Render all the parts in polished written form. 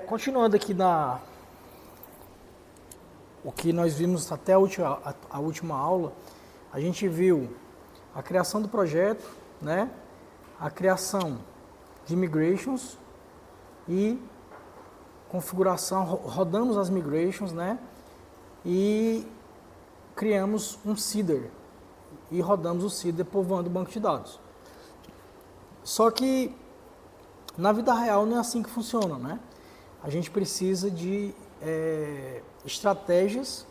Continuando aqui o que nós vimos até a última aula, a gente viu a criação do projeto, né? A criação de migrations e configuração, rodamos as migrations, né? E criamos um seeder e rodamos o seeder povoando o banco de dados. Só que na vida real não é assim que funciona, né? A gente precisa de estratégias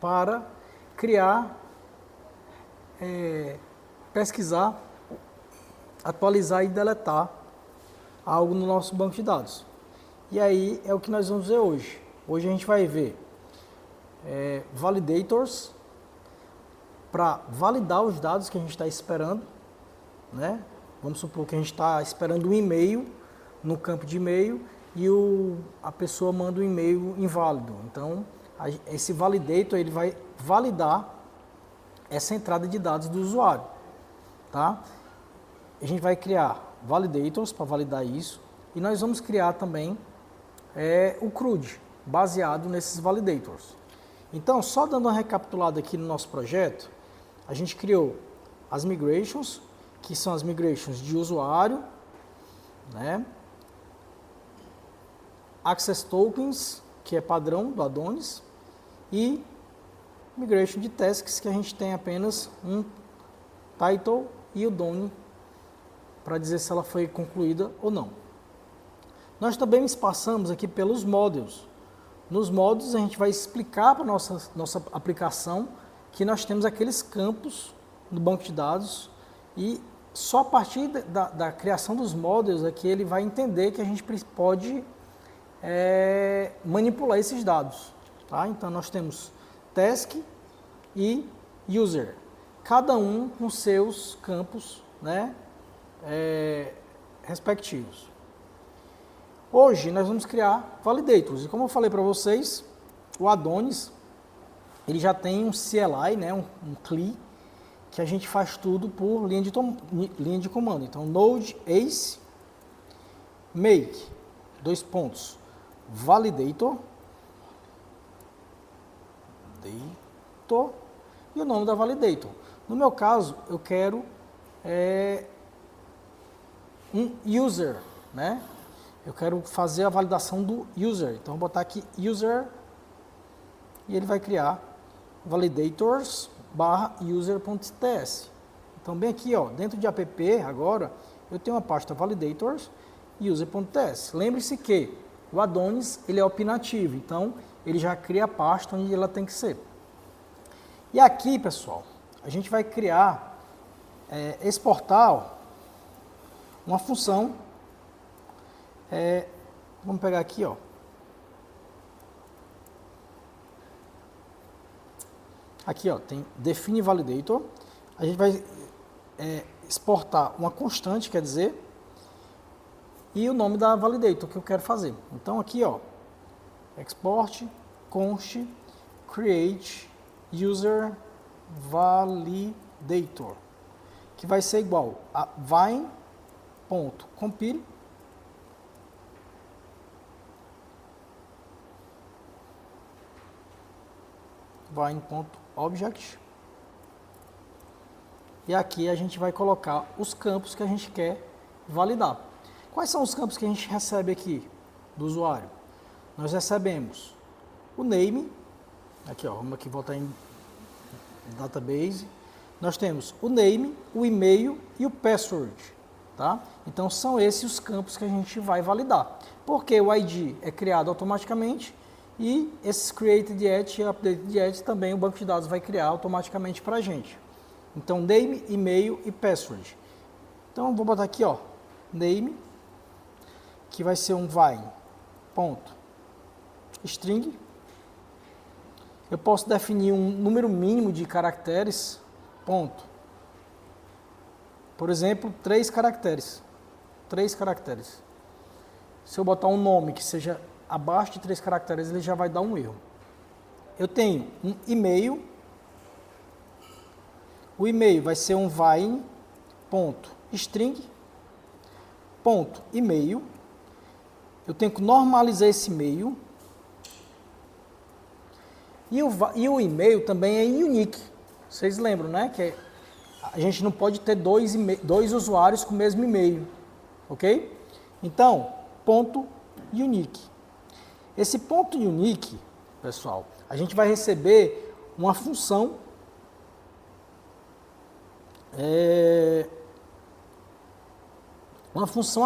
para criar, pesquisar, atualizar e deletar algo no nosso banco de dados. E aí é o que nós vamos ver hoje. Hoje a gente vai ver validators para validar os dados que a gente está esperando, né? Vamos supor que a gente está esperando um e-mail no campo de e-mail e a pessoa manda um e-mail inválido. Então, esse validator ele vai validar essa entrada de dados do usuário, tá? A gente vai criar validators para validar isso e nós vamos criar também o CRUD, baseado nesses validators. Então, só dando uma recapitulada aqui no nosso projeto, a gente criou as migrations, que são as migrations de usuário, né? Access tokens, que é padrão do Adonis, e migration de tasks, que a gente tem apenas um title e o done para dizer se ela foi concluída ou não. Nós também passamos aqui pelos modules. Nos modules a gente vai explicar para a nossa aplicação que nós temos aqueles campos no banco de dados e só a partir da criação dos modules é que ele vai entender que a gente pode manipular esses dados. Tá? Então nós temos task e user, cada um com seus campos, né, respectivos. Hoje nós vamos criar validators e como eu falei para vocês, o Adonis ele já tem um CLI, né, um CLI, que a gente faz tudo por linha de comando. Então node ace make validator e o nome da validator. No meu caso, eu quero um user, né? Eu quero fazer a validação do user. Então, vou botar aqui user e ele vai criar validators /user.ts. Então, bem aqui, ó, dentro de app, agora, eu tenho uma pasta validators e user.ts. Lembre-se que o Adonis ele é opinativo, então ele já cria a pasta onde ela tem que ser. E aqui, pessoal, a gente vai criar, exportar uma função. Vamos pegar aqui, ó. Aqui, ó, tem define validator. A gente vai exportar uma constante, quer dizer, e o nome da validator que eu quero fazer. Então aqui, ó, export const create user validator, que vai ser igual a vine.compile vine.object e aqui a gente vai colocar os campos que a gente quer validar. Quais são os campos que a gente recebe aqui do usuário? Nós recebemos o name, aqui ó, vamos aqui voltar em database. Nós temos o name, o e-mail e o password, tá? Então são esses os campos que a gente vai validar. Porque o ID é criado automaticamente e esses created at e updated at também o banco de dados vai criar automaticamente para a gente. Então name, e-mail e password. Então vou botar aqui ó, name, que vai ser um vine.string. Eu posso definir um número mínimo de caracteres, ponto. Por exemplo, 3 caracteres. 3 caracteres. Se eu botar um nome que seja abaixo de 3 caracteres, ele já vai dar um erro. Eu tenho um e-mail. O e-mail vai ser um vine.string, ponto e-mail. eu tenho que normalizar esse e-mail. E o e-mail também é unique. Vocês lembram, né? Que a gente não pode ter dois usuários com o mesmo e-mail. Ok? Então, ponto unique. Esse ponto unique, pessoal, a gente vai receber uma função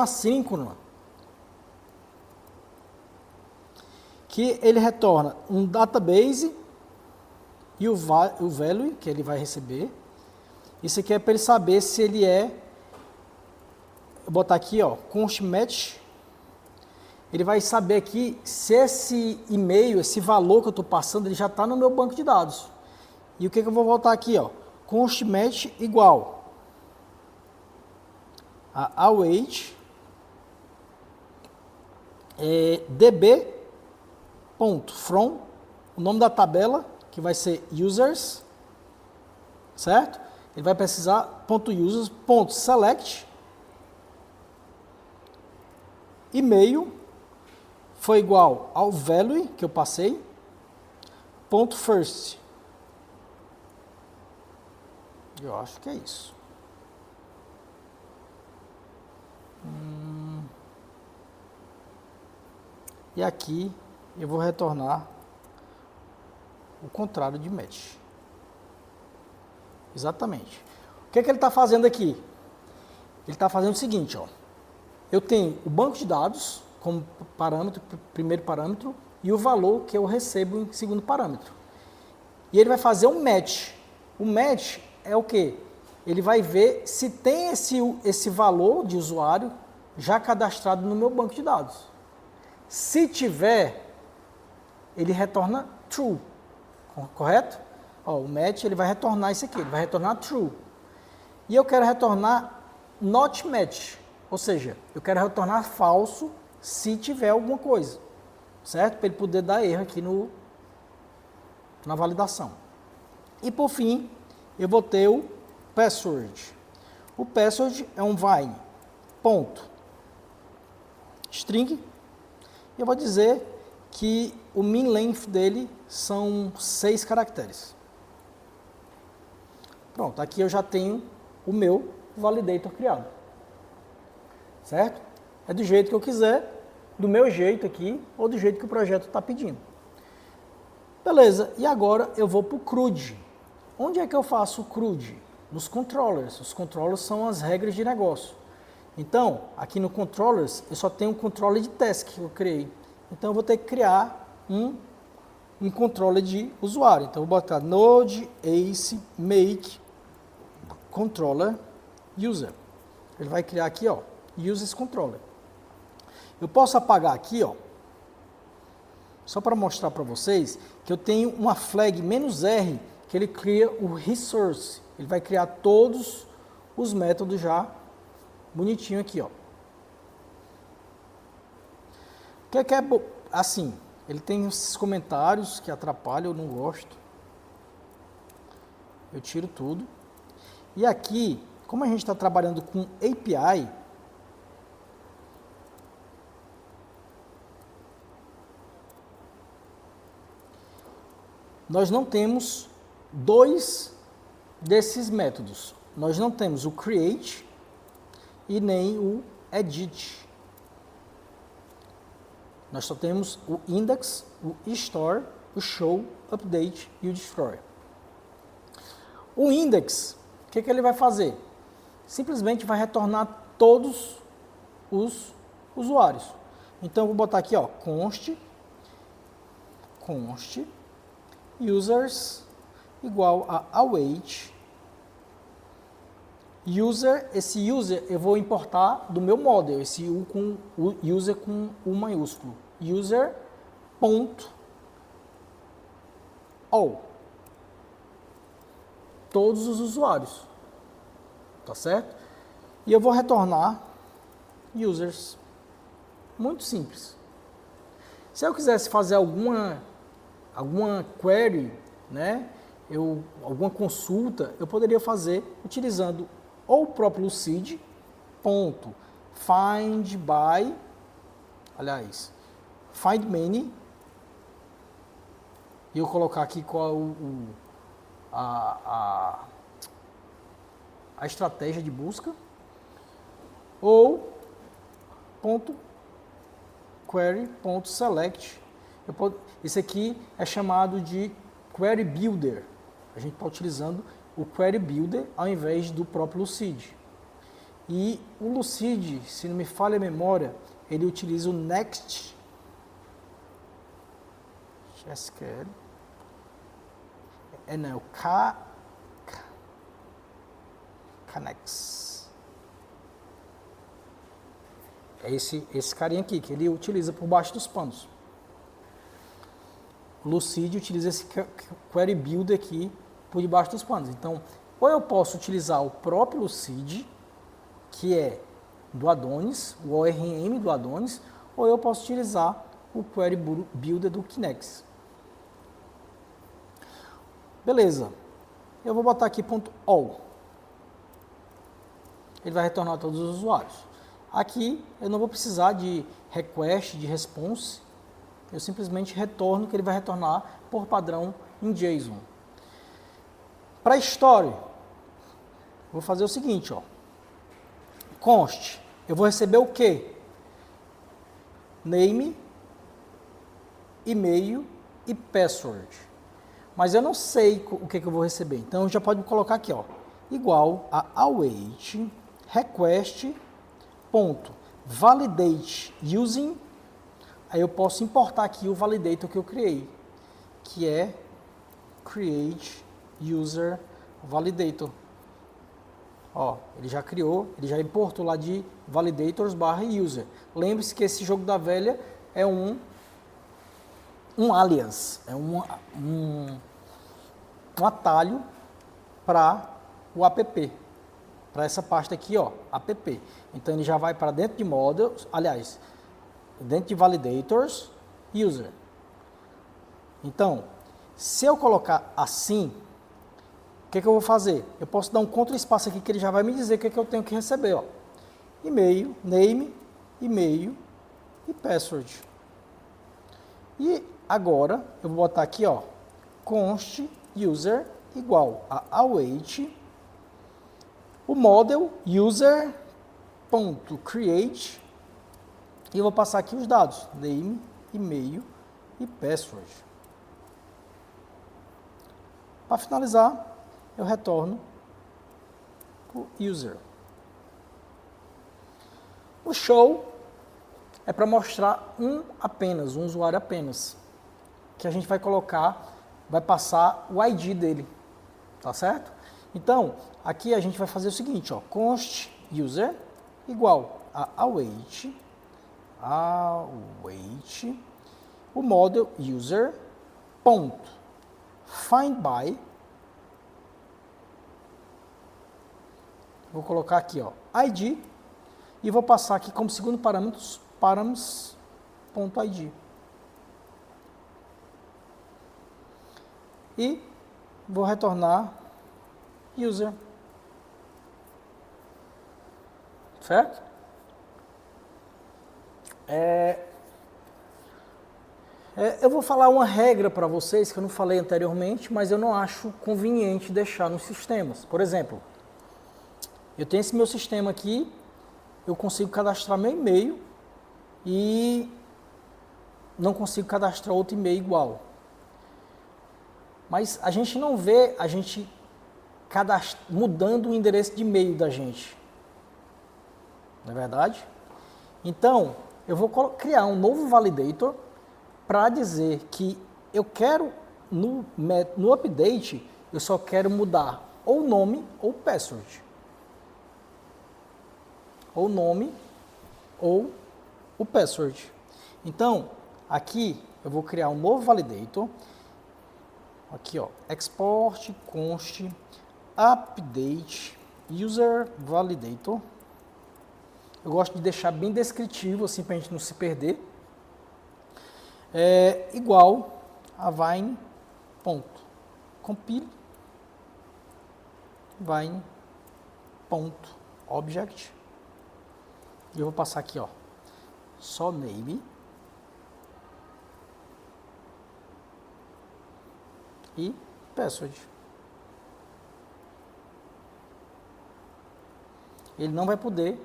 assíncrona, que ele retorna um database e o value que ele vai receber. Isso aqui é para ele saber se ele é, vou botar aqui, ó, const match. Ele vai saber aqui se esse e-mail, esse valor que eu estou passando, ele já está no meu banco de dados. E o que eu vou voltar aqui, ó, const match igual a await db.from, o nome da tabela, que vai ser users, certo? Ele vai precisar .users.select e-mail foi igual ao value que eu passei, .first. Eu acho que é isso. E aqui eu vou retornar o contrário de match. Exatamente. O que é que ele está fazendo aqui? Ele está fazendo o seguinte, ó. Eu tenho o banco de dados como parâmetro, primeiro parâmetro, e o valor que eu recebo em segundo parâmetro. E ele vai fazer um match. O match é o quê? Ele vai ver se tem esse valor de usuário já cadastrado no meu banco de dados. Se tiver, ele retorna true, correto? Ó, o match ele vai retornar isso aqui, ele vai retornar true. E eu quero retornar not match, ou seja, eu quero retornar falso se tiver alguma coisa, certo? Para ele poder dar erro aqui na validação. E por fim, eu vou ter o password. O password é um vai ponto string. E eu vou dizer que o min length dele são 6 caracteres. Pronto, aqui eu já tenho o meu validator criado. Certo? É do jeito que eu quiser, do meu jeito aqui, ou do jeito que o projeto está pedindo. Beleza, e agora eu vou para o CRUD. Onde é que eu faço o CRUD? Nos controllers. Os controllers são as regras de negócio. Então, aqui no controllers, eu só tenho um controller de task que eu criei. Então, eu vou ter que criar um controller de usuário. Então, eu vou botar node ace make controller user. Ele vai criar aqui, ó, users controller. Eu posso apagar aqui, ó, só para mostrar para vocês que eu tenho uma flag -r que ele cria o resource. Ele vai criar todos os métodos já bonitinho aqui, ó. O que é assim? Ele tem esses comentários que atrapalham, eu não gosto. Eu tiro tudo. E aqui, como a gente está trabalhando com API, nós não temos dois desses métodos. Nós não temos o create e nem o edit. Nós só temos o index, o store, o show, update e o destroy. O index, o que ele vai fazer? Simplesmente vai retornar todos os usuários. Então, eu vou botar aqui, ó, const users igual a await user. Esse user eu vou importar do meu model, esse user com U maiúsculo. User ponto all. Todos os usuários. Tá certo? E eu vou retornar users. Muito simples. Se eu quisesse fazer alguma query, né, alguma consulta, eu poderia fazer utilizando ou o próprio Lucid, ponto find by aliás, find many, e eu colocar aqui qual a estratégia de busca, ou .query.select. Esse aqui é chamado de Query Builder. A gente está utilizando o Query Builder ao invés do próprio Lucid. E o Lucid, se não me falha a memória, ele utiliza o Next SQL. Não, Canex. É esse carinha aqui, que ele utiliza por baixo dos panos. O Lucid utiliza esse Query Builder aqui por debaixo dos panos. Então, ou eu posso utilizar o próprio Lucid, que é do Adonis, o ORM do Adonis, ou eu posso utilizar o Query Builder do Kinex. Beleza. Eu vou botar aqui .all. Ele vai retornar a todos os usuários. Aqui eu não vou precisar de request, de response. Eu simplesmente retorno que ele vai retornar por padrão em JSON. Para story, vou fazer o seguinte, ó. Const, eu vou receber o quê? Name, e-mail e password. Mas eu não sei o que eu vou receber. Então já pode colocar aqui, ó, igual a await request ponto validate using. Aí eu posso importar aqui o validator que eu criei, que é create user validator. Ó, ele já criou, ele já importou lá de validators/user. Lembre-se que esse jogo da velha é um alias, é um atalho para o app, para essa pasta aqui, ó, app. Então ele já vai para dentro de models, aliás, dentro de validators, user. Então, se eu colocar assim, o que eu vou fazer? Eu posso dar um contra-espaço aqui que ele já vai me dizer o que eu tenho que receber, ó. E-mail, name, e-mail e password. E agora eu vou botar aqui, ó, const user igual a await o model user.create e eu vou passar aqui os dados, name, e-mail e password. Para finalizar, eu retorno o user. O show é para mostrar um usuário apenas, que a gente vai colocar, vai passar o ID dele, tá certo? Então, aqui a gente vai fazer o seguinte, ó, const user igual a await o model user ponto find by, vou colocar aqui, ó, ID, e vou passar aqui como segundo params.id. E vou retornar user. Certo? Eu vou falar uma regra para vocês que eu não falei anteriormente, mas eu não acho conveniente deixar nos sistemas. Por exemplo, eu tenho esse meu sistema aqui, eu consigo cadastrar meu e-mail e não consigo cadastrar outro e-mail igual. Mas a gente não vê a gente mudando o endereço de e-mail da gente. Não é verdade? Então, eu vou criar um novo validator para dizer que eu quero, no update, eu só quero mudar ou nome ou password. Ou nome ou o password. Então, aqui eu vou criar um novo validator. Aqui, ó, export const update user validator. Eu gosto de deixar bem descritivo, assim, para a gente não se perder. Igual a vine.compile vine.object. E eu vou passar aqui, ó, só name e password. Ele não vai poder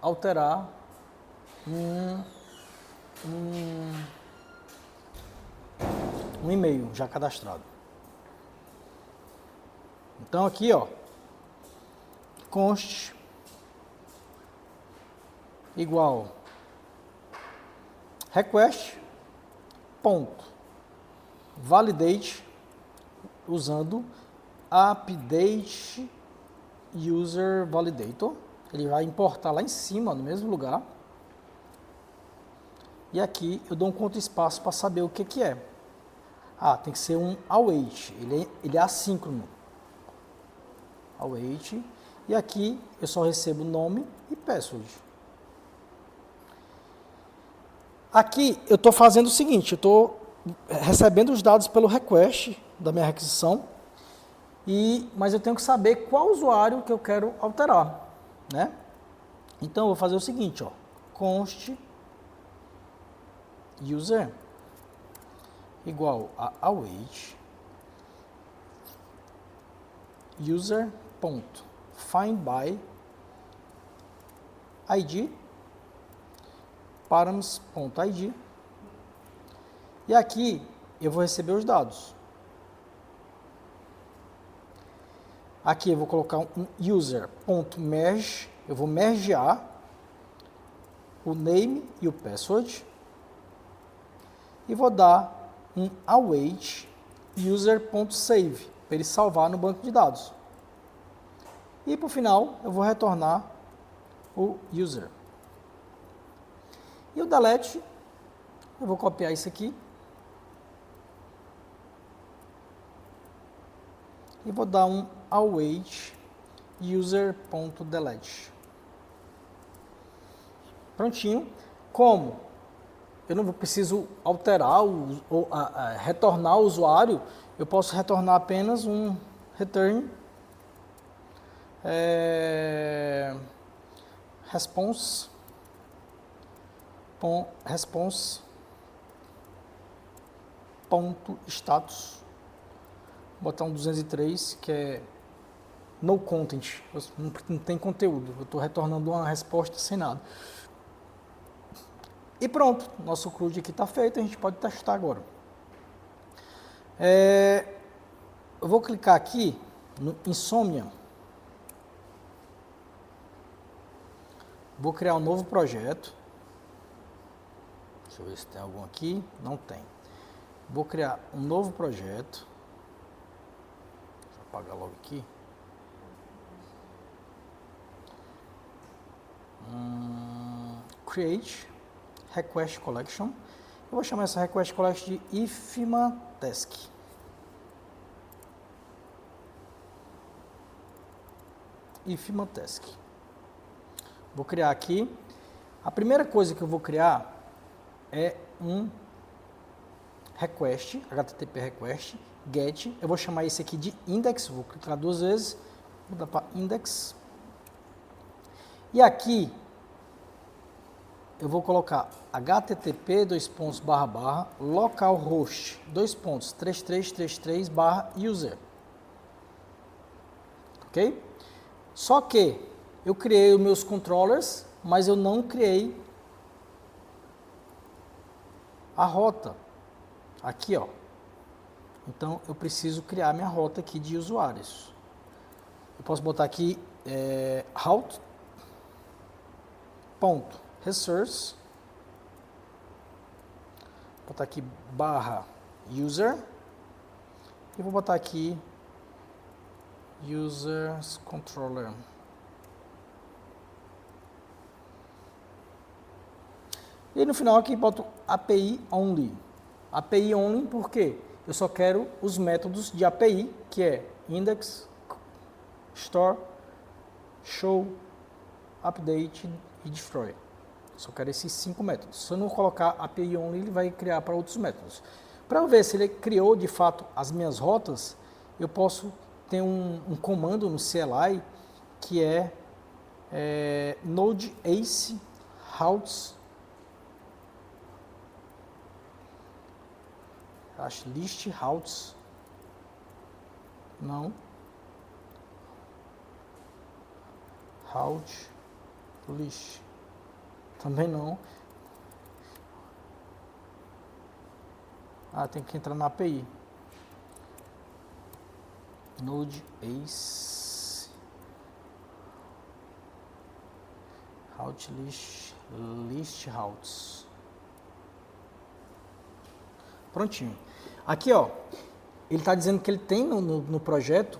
alterar um e-mail já cadastrado. Então aqui, ó, const igual request ponto validate usando update user validator. Ele vai importar lá em cima, no mesmo lugar. E aqui eu dou um conta espaço para saber o que que é. Ah, tem que ser um await. Ele é assíncrono. Await. E aqui eu só recebo nome e password. Aqui eu estou fazendo o seguinte, eu estou recebendo os dados pelo request da minha requisição, mas eu tenho que saber qual usuário que eu quero alterar, né? Então eu vou fazer o seguinte, ó, const user igual a await user ponto find by id params.id e aqui eu vou receber os dados. Aqui eu vou colocar um user.merge, eu vou mergear o name e o password e vou dar um await user.save para ele salvar no banco de dados. E por final eu vou retornar o user. E o delete, eu vou copiar isso aqui e vou dar um await user.delete. Prontinho. Como eu não preciso alterar ou retornar o usuário, eu posso retornar apenas um return response ponto status, botar um 203 que é no content, não tem conteúdo, eu estou retornando uma resposta sem nada. E pronto, nosso CRUD aqui está feito, a gente pode testar agora. Eu vou clicar aqui no Insomnia, vou criar um novo projeto. Deixa eu ver se tem algum aqui. Não tem. Vou criar um novo projeto. Deixa eu apagar logo aqui. Create Request Collection. Eu vou chamar essa Request Collection de IFMA Task. IFMA Task. Vou criar aqui. A primeira coisa que eu vou criar é um request, HTTP request, get. Eu vou chamar esse aqui de index, vou clicar duas vezes, vou dar para index. E aqui eu vou colocar http localhost 3333/user. Ok? Só que eu criei os meus controllers, mas eu não criei a rota. Aqui, ó. Então, eu preciso criar minha rota aqui de usuários. Eu posso botar aqui route.resource, botar aqui /user e vou botar aqui users controller. E no final aqui boto API only. API only porque eu só quero os métodos de API, que é index, store, show, update e destroy. Só quero esses 5 métodos. Se eu não colocar API only, ele vai criar para outros métodos. Para eu ver se ele criou de fato as minhas rotas, eu posso ter um comando no CLI que é Node Ace Routes. Acho list routes. Não. Route list. Também não. Tem que entrar na API. Node Ace Route list routes. Prontinho. Aqui, ó, ele está dizendo que ele tem no projeto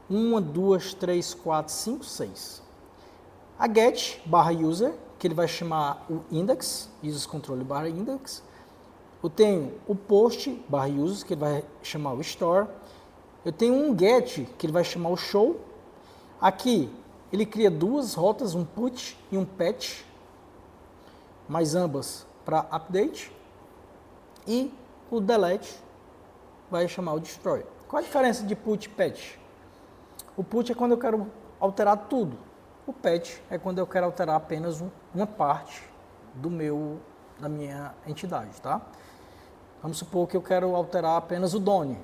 1, 2, 3, 4, 5, 6. A get barra user, que ele vai chamar o index, users control barra index. Eu tenho o post barra users, que ele vai chamar o store. Eu tenho um get, que ele vai chamar o show. Aqui, ele cria duas rotas, um put e um patch, mas ambas para update. E o delete vai chamar o destroy. Qual a diferença de put e patch? O put é quando eu quero alterar tudo. O patch é quando eu quero alterar apenas uma parte da minha entidade, tá? Vamos supor que eu quero alterar apenas o Done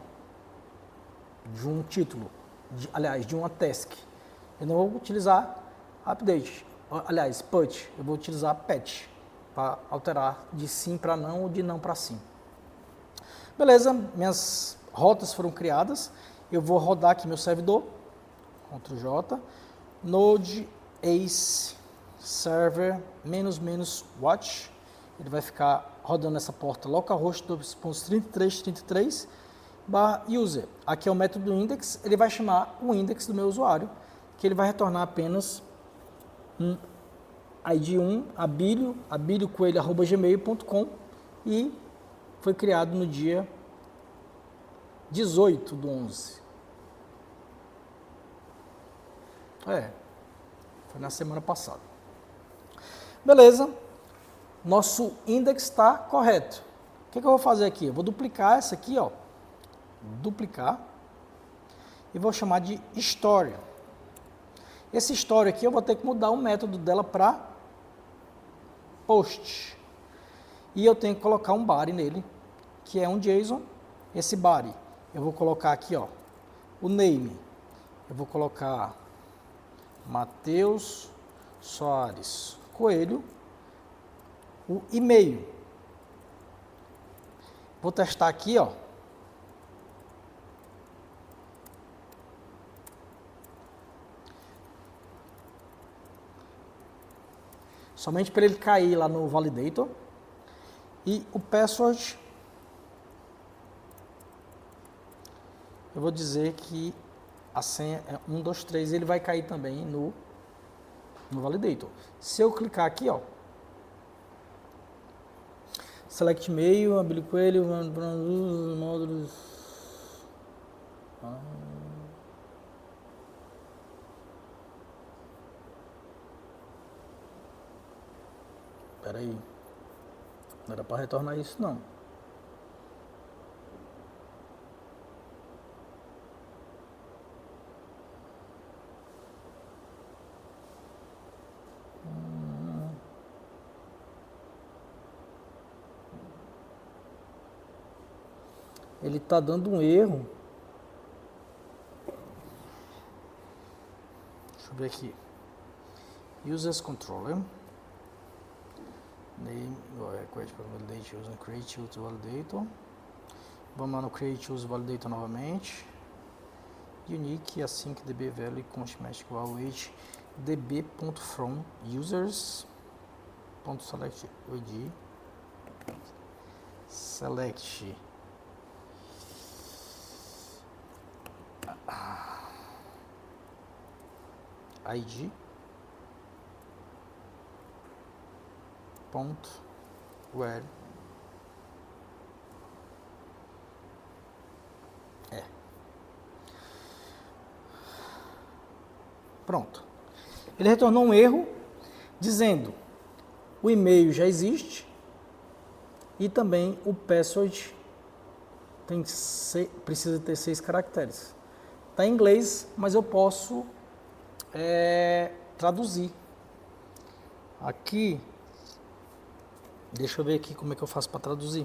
de um título, de uma task. Eu não vou utilizar update, put, eu vou utilizar patch para alterar de sim para não ou de não para sim. Beleza, minhas rotas foram criadas. Eu vou rodar aqui meu servidor, Ctrl J, Node Ace Server --watch. Ele vai ficar rodando essa porta localhost 2.33.33 barra user. Aqui é o método index, ele vai chamar o index do meu usuário, que ele vai retornar apenas um ID1, abiliocoelho@gmail.com, e foi criado no dia 18/11. Foi na semana passada. Beleza, nosso index está correto. O que eu vou fazer aqui? Eu vou duplicar essa aqui, ó. Duplicar. E vou chamar de story. Esse story aqui eu vou ter que mudar o método dela para post. E eu tenho que colocar um body nele, que é um JSON. Esse body, eu vou colocar aqui, ó, o name. Eu vou colocar Matheus Soares Coelho. O e-mail. Vou testar aqui, ó. Somente para ele cair lá no validator. E o password, eu vou dizer que a senha é 123, ele vai cair também no validator. Se eu clicar aqui, ó, select mail, Abílio Coelho, módulos. Espera aí. Não era para retornar isso, não. Ele está dando um erro. Deixa eu ver aqui. Users controller. Name, request para validate user, create use validator. Vamos lá no create use validator novamente. Unique async db value constmatch igual h db.from users .select id select id ponto where pronto. Ele retornou um erro dizendo o e-mail já existe e também o password precisa ter 6 caracteres. Está em inglês, mas eu posso traduzir Aqui, deixa eu ver aqui como é que eu faço para traduzir.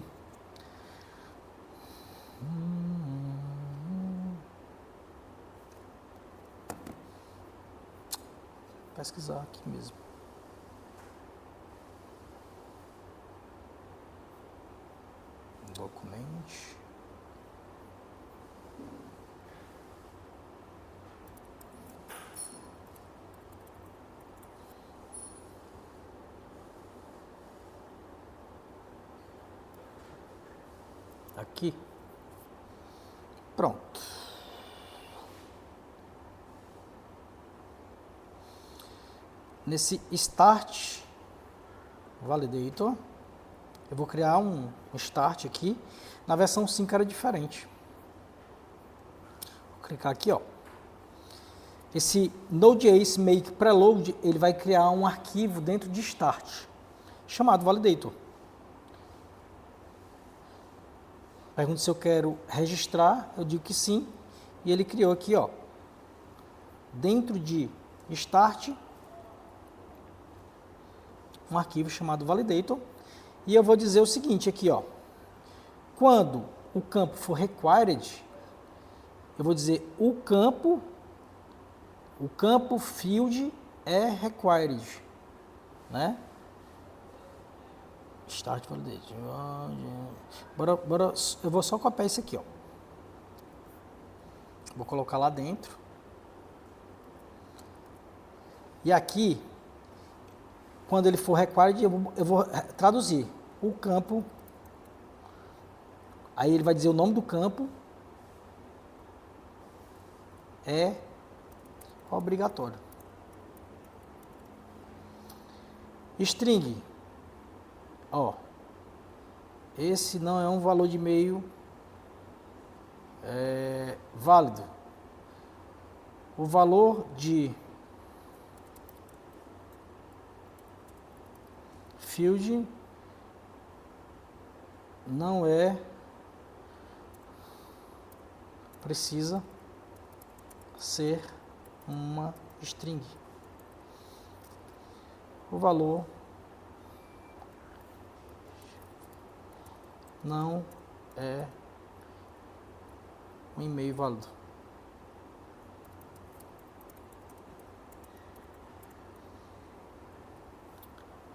Pesquisar aqui mesmo. Documente. Aqui. Pronto. Nesse Start Validator, eu vou criar um Start aqui. Na versão 5 era diferente. Vou clicar aqui, ó. Esse Node.js Make Preload, ele vai criar um arquivo dentro de Start, chamado Validator. Pergunta se eu quero registrar, eu digo que sim, e ele criou aqui, ó, dentro de Start, um arquivo chamado Validator, e eu vou dizer o seguinte aqui, ó, quando o campo for required, eu vou dizer o campo field é required, né? Start validate. Bora, eu vou só copiar isso aqui, ó. Vou colocar lá dentro. E aqui, quando ele for required, eu vou traduzir o campo. Aí ele vai dizer o nome do campo. É obrigatório. String. Ó, esse não é um valor de e-mail válido. O valor de field não precisa ser uma string. O valor não é um e-mail válido.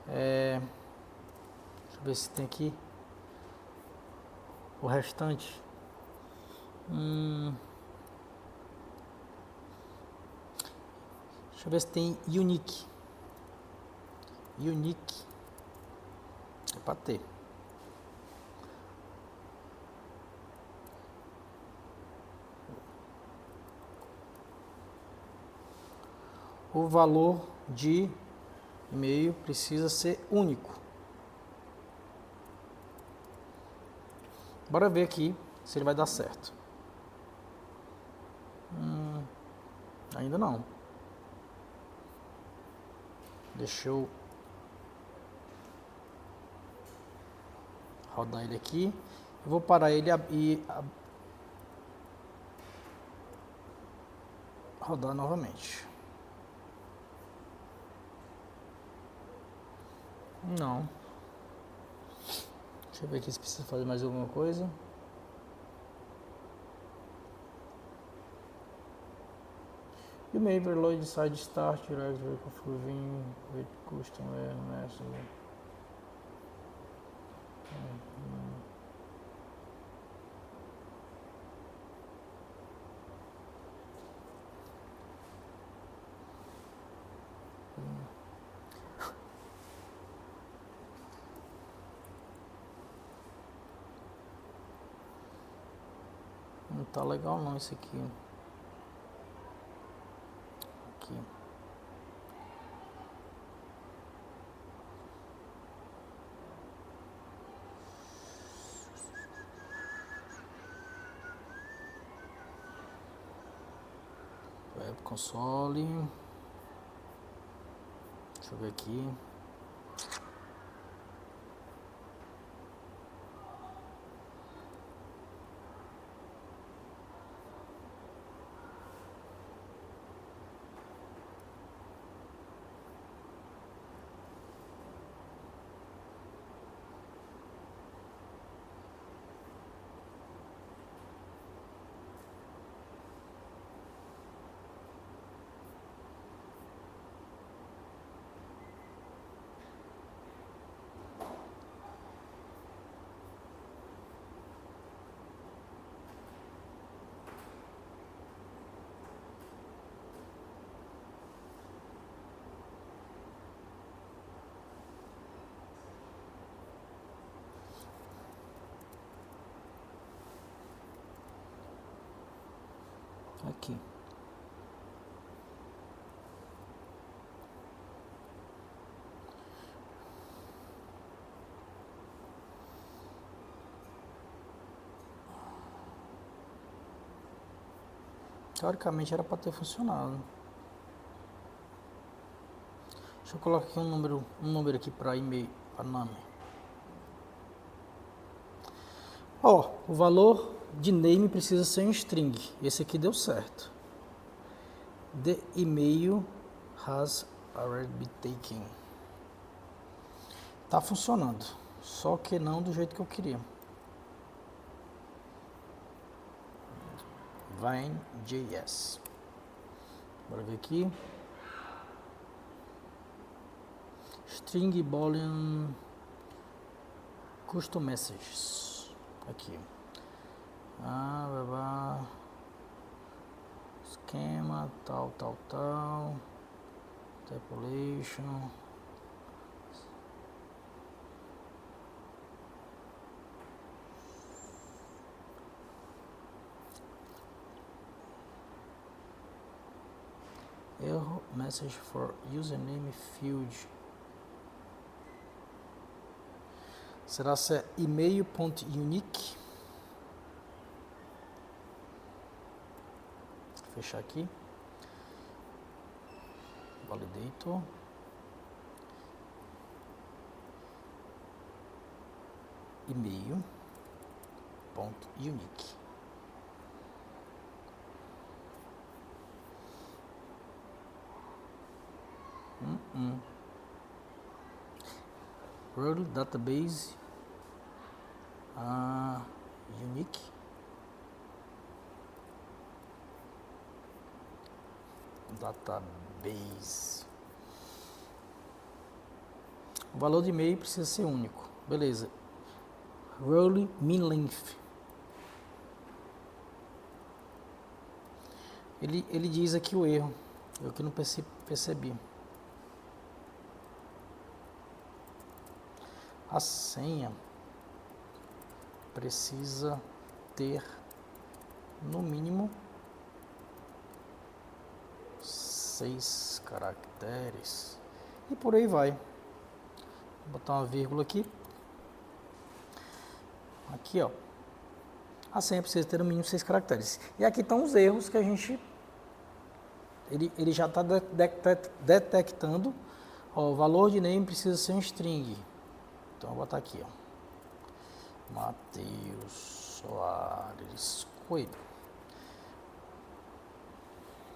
Deixa eu ver se tem aqui o restante. Deixa eu ver se tem unique. Unique é para ter. O valor de e-mail precisa ser único. Bora ver aqui se ele vai dar certo. Ainda não. Deixa eu rodar ele aqui. Eu vou parar ele e rodar novamente. Não. Deixa eu ver aqui se precisa fazer mais alguma coisa. You may reload side start directory configuring with custom message. Não tá legal não isso aqui. Aqui. Web console. Deixa eu ver aqui. aqui. Teoricamente era para ter funcionado. Deixa eu colocar aqui um número aqui para e-mail, para nome. Ó, o valor de name precisa ser um string. Esse aqui deu certo. The email has already been taken. Tá funcionando, só que não do jeito que eu queria. Vine.js. Bora ver aqui. String boolean custom messages. Aqui. Esquema, tal. Interpolation. Error message for username field. Será se é email.unique? Fechar aqui. Validator. Email.unique. Role database unique. Database. O valor de e-mail precisa ser único. Beleza. Role min length. Ele diz aqui o erro. Eu que não percebi. A senha precisa ter no mínimo 6 caracteres e por aí vai. Vou botar uma vírgula aqui. Aqui, ó. A senha precisa ter no mínimo 6 caracteres. E aqui estão os erros que a gente... Ele já está detectando. Ó, o valor de name precisa ser um string. Então, eu vou botar aqui, ó. Matheus Soares Coelho.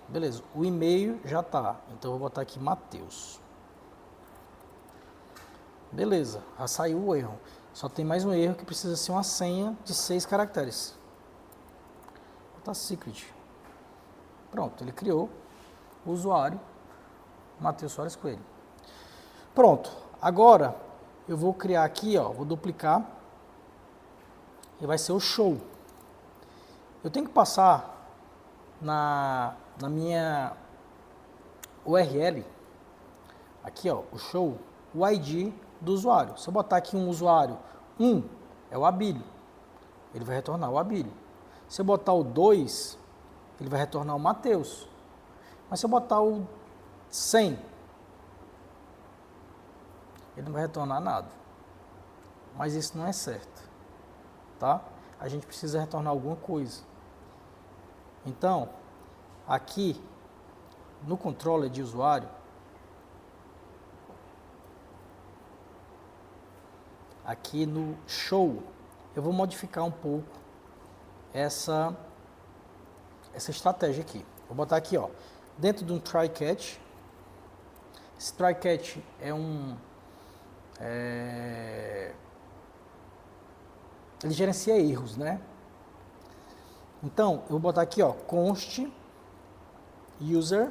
Beleza, o e-mail já tá. Então, eu vou botar aqui Matheus. Beleza, já saiu o erro. Só tem mais um erro que precisa ser uma senha de 6 caracteres. Vou botar secret. Pronto, ele criou o usuário Matheus Soares Coelho. Pronto, agora... eu vou criar aqui, ó, vou duplicar e vai ser o show. Eu tenho que passar na minha URL, aqui, ó, o show, o ID do usuário. Se eu botar aqui um usuário 1, é o Abílio, ele vai retornar o Abílio. Se eu botar o 2, ele vai retornar o Matheus. Mas se eu botar o 100, ele não vai retornar nada. Mas isso não é certo, tá? A gente precisa retornar alguma coisa. Então, aqui no controller de usuário, aqui no show, eu vou modificar um pouco essa estratégia aqui. Vou botar aqui, ó, dentro de um try catch. Esse try catch é ele gerencia erros, né? Então, eu vou botar aqui, ó, const user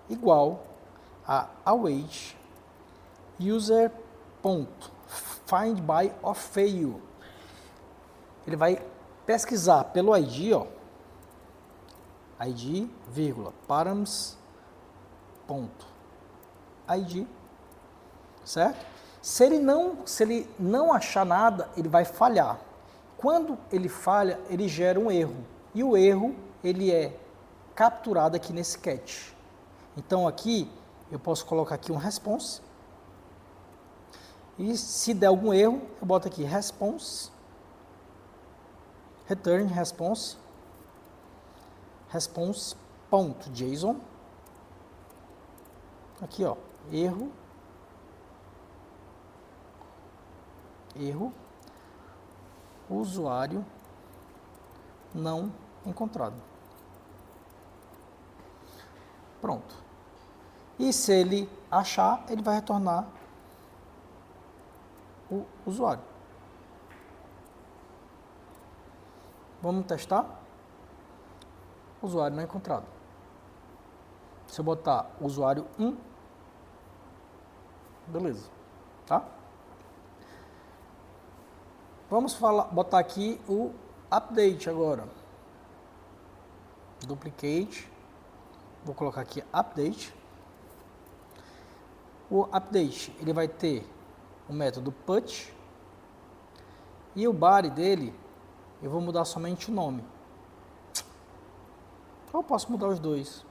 igual a await user ponto find by of fail. Ele vai pesquisar pelo ID, ó, ID, vírgula, params ponto ID, certo? Se ele não achar nada, ele vai falhar. Quando ele falha, ele gera um erro. E o erro, ele é capturada aqui nesse catch. Então aqui eu posso colocar aqui um response. E se der algum erro, eu boto aqui response, return response, response.json. Aqui, ó, erro, usuário não encontrado. Pronto. E se ele achar, ele vai retornar o usuário. Vamos testar? Usuário não encontrado. Se eu botar usuário 1, beleza, tá? Vamos botar aqui o update agora. Duplicate. Vou colocar aqui update. O update, ele vai ter o método put. E o body dele, eu vou mudar somente o nome. Ou eu posso mudar os dois.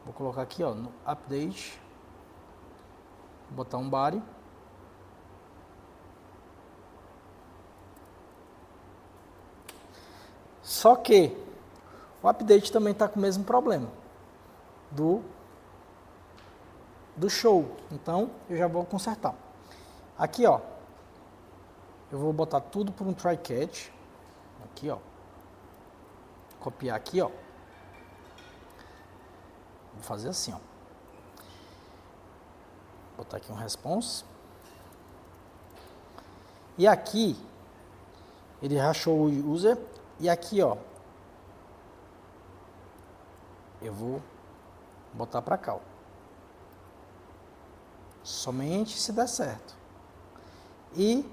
Vou colocar aqui, ó, no update. Vou botar um body. Só que o update também está com o mesmo problema do show. Então, eu já vou consertar. Aqui, ó, eu vou botar tudo por um try catch. Aqui, ó. Copiar aqui, ó. Vou fazer assim, ó. Botar aqui um response. E aqui, ele rachou o user. E aqui, ó, eu vou botar para cá, ó. Somente se der certo. E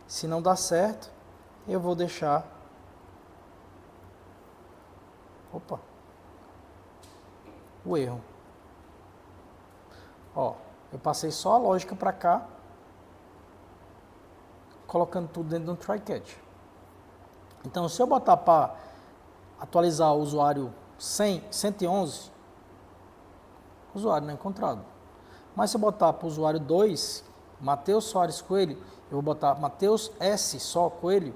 se não dar certo, eu vou deixar, o erro. Ó, eu passei só a lógica para cá, colocando tudo dentro de um try catch. Então, se eu botar para atualizar o usuário 111, usuário não encontrado. Mas se eu botar para o usuário 2, Matheus Soares Coelho, eu vou botar Matheus S. só Coelho.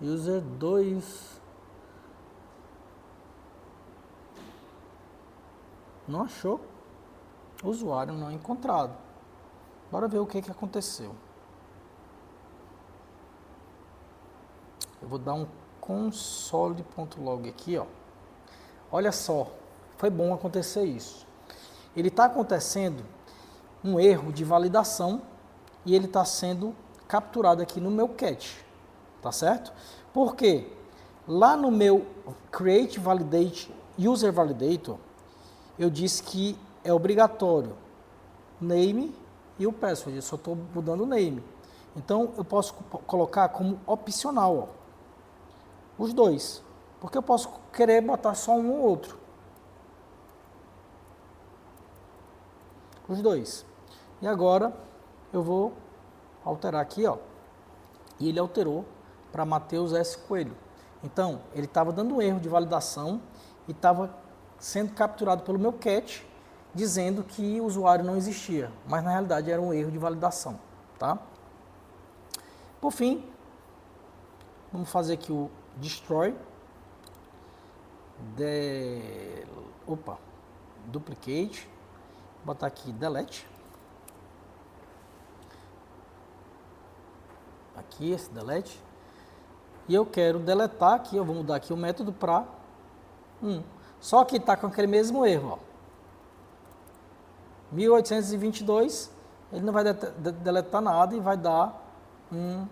User 2. Não achou. Usuário não encontrado. Bora ver o que aconteceu. Eu vou dar um console.log aqui, ó. Olha só, foi bom acontecer isso. Ele está acontecendo um erro de validação e ele está sendo capturado aqui no meu catch, tá certo? Porque lá no meu create validate user validator, eu disse que é obrigatório name e o password, eu só estou mudando o name. Então eu posso colocar como opcional, ó, os dois. Porque eu posso querer botar só um ou outro. Os dois. E agora eu vou alterar aqui, ó. E ele alterou para Matheus S. Coelho. Então, ele estava dando um erro de validação e estava sendo capturado pelo meu catch, dizendo que o usuário não existia. Mas na realidade era um erro de validação, tá? Por fim, vamos fazer aqui o destroy. Duplicate, botar aqui delete, aqui esse delete, e eu quero deletar aqui, eu vou mudar aqui o método para 1, só que está com aquele mesmo erro, ó, 1822, ele não vai deletar nada e vai dar um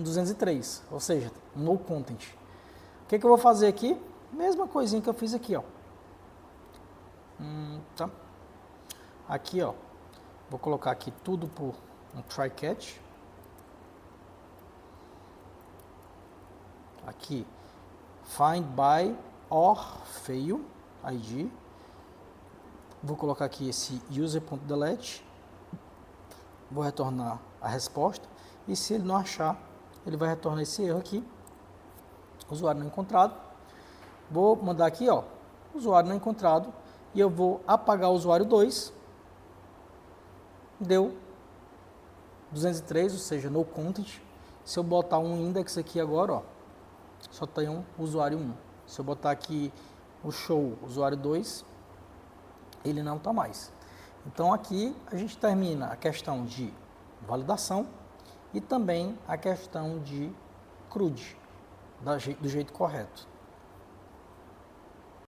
203, ou seja, no content. O que eu vou fazer aqui? Mesma coisinha que eu fiz aqui, ó. Tá. Aqui, ó. Vou colocar aqui tudo por um try catch. Aqui, find by or fail id. Vou colocar aqui esse user.delete. Vou retornar a resposta. e se ele não achar, ele vai retornar esse erro aqui, usuário não encontrado. Vou mandar aqui, ó, usuário não encontrado, e eu vou apagar o usuário 2, deu 203, ou seja, no content. Se eu botar um index aqui agora, ó, só tem um usuário 1. Se eu botar aqui o show usuário 2, ele não está mais. Então aqui a gente termina a questão de validação e também a questão de CRUD, do jeito correto.